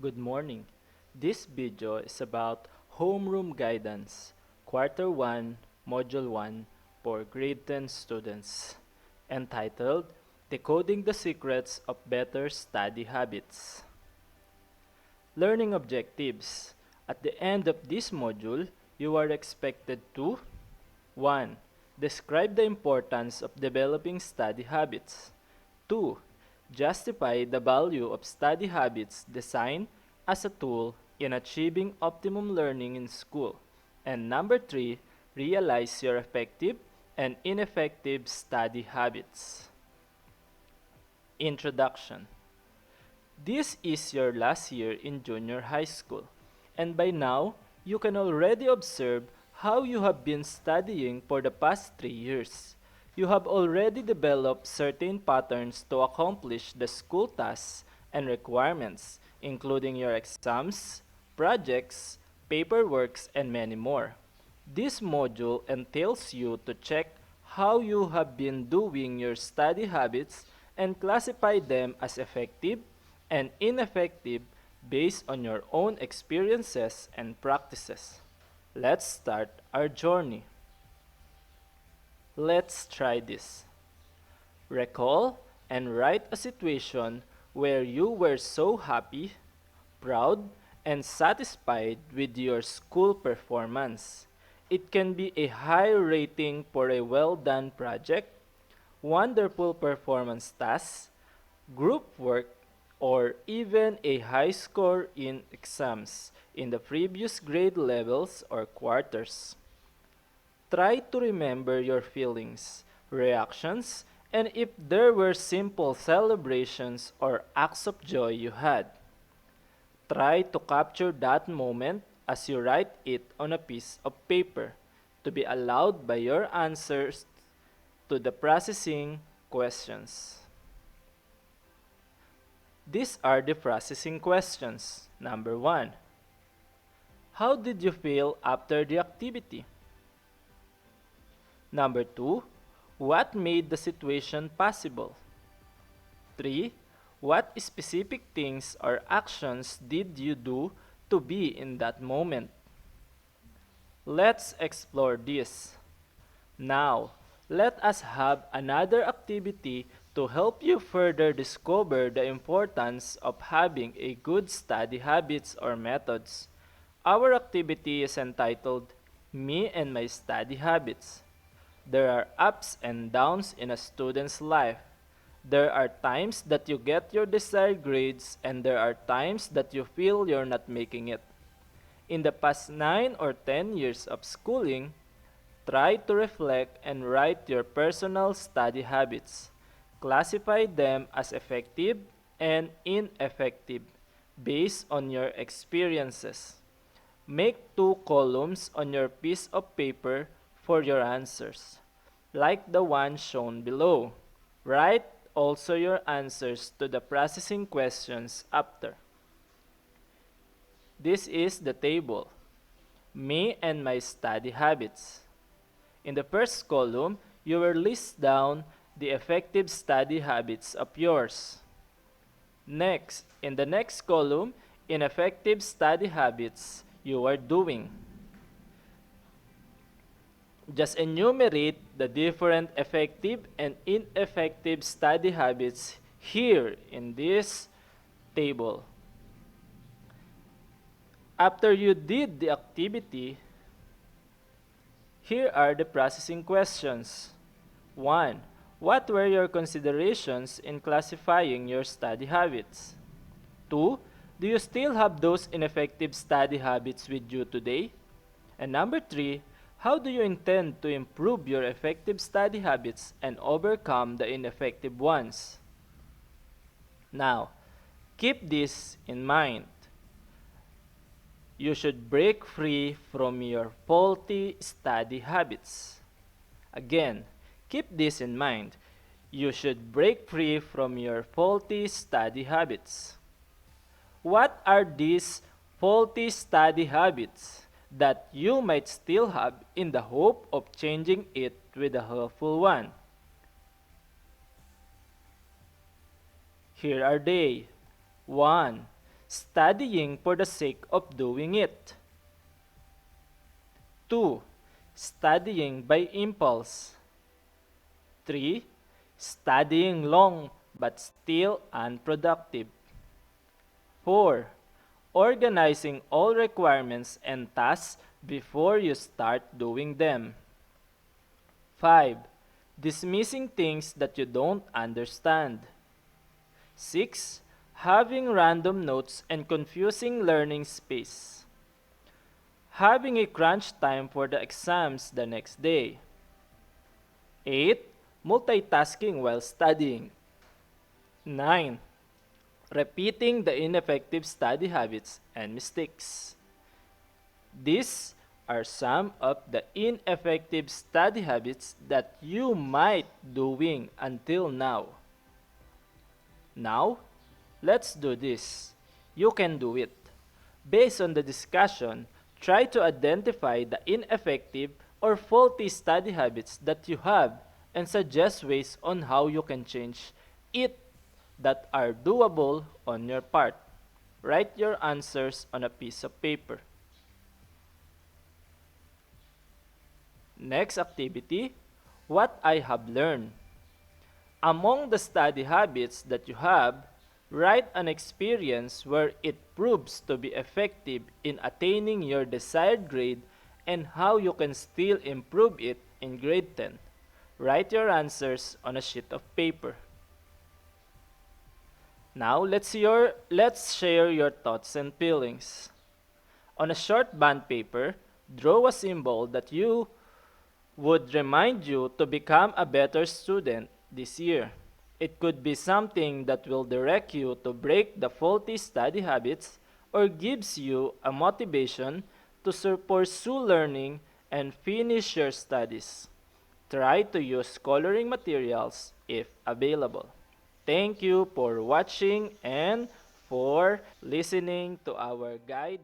Good morning. This video is about Homeroom Guidance, Quarter 1, Module 1 for Grade 10 students, entitled Decoding the Secrets of Better Study Habits. Learning Objectives. At the end of this module, you are expected to 1. Describe the importance of developing study habits. 2. Justify the value of study habits designed as a tool in achieving optimum learning in school. And number 3, realize your effective and ineffective study habits. Introduction. This is your last year in junior high school, and by now, you can already observe how you have been studying for the past 3 years. You have already developed certain patterns to accomplish the school tasks and requirements, including your exams, projects, paperworks, and many more. This module entails you to check how you have been doing your study habits and classify them as effective and ineffective based on your own experiences and practices. Let's start our journey. Let's try this. Recall and write a situation where you were so happy, proud, and satisfied with your school performance. It can be a high rating for a well-done project, wonderful performance task, group work, or even a high score in exams in the previous grade levels or quarters. Try to remember your feelings, reactions, and if there were simple celebrations or acts of joy you had. Try to capture that moment as you write it on a piece of paper to be allowed by your answers to the processing questions. These are the processing questions. Number 1. How did you feel after the activity? Number 2. What made the situation possible? 3. What specific things or actions did you do to be in that moment? Let's explore this. Now, let us have another activity to help you further discover the importance of having a good study habits or methods. Our activity is entitled Me and My Study Habits. There are ups and downs in a student's life. There are times that you get your desired grades and there are times that you feel you're not making it. In the past 9 or 10 years of schooling, try to reflect and write your personal study habits. Classify them as effective and ineffective based on your experiences. Make 2 columns on your piece of paper for your answers, like the one shown below. Write also your answers to the processing questions after. This is the table. Me and my study habits. In the first column, you will list down the effective study habits of yours. Next, in the next column, ineffective study habits you are doing. Just enumerate the different effective and ineffective study habits here in this table. After you did the activity, here are the processing questions. 1. What were your considerations in classifying your study habits? 2. Do you still have those ineffective study habits with you today? And number 3. How do you intend to improve your effective study habits and overcome the ineffective ones? Now, keep this in mind. You should break free from your faulty study habits. Again, keep this in mind. You should break free from your faulty study habits. What are these faulty study habits that you might still have in the hope of changing it with a helpful one? Here are they. 1. studying for the sake of doing it. 2. Studying by impulse. 3. Studying long but still unproductive. 4. Organizing all requirements and tasks before you start doing them. 5. Dismissing things that you don't understand. 6. Having random notes and confusing learning space. Having a crunch time for the exams the next day. 8. Multitasking while studying. 9. Repeating the ineffective study habits and mistakes. These are some of the ineffective study habits that you might doing until now. Now, let's do this. You can do it. Based on the discussion, try to identify the ineffective or faulty study habits that you have and suggest ways on how you can change it that are doable on your part. Write your answers on a piece of paper. Next activity, what I have learned. Among the study habits that you have, write an experience where it proves to be effective in attaining your desired grade and how you can still improve it in grade 10. Write your answers on a sheet of paper. Now, let's share your thoughts and feelings. On a short bond paper, draw a symbol that you would remind you to become a better student this year. It could be something that will direct you to break the faulty study habits or gives you a motivation to pursue learning and finish your studies. Try to use coloring materials if available. Thank you for watching and for listening to our guide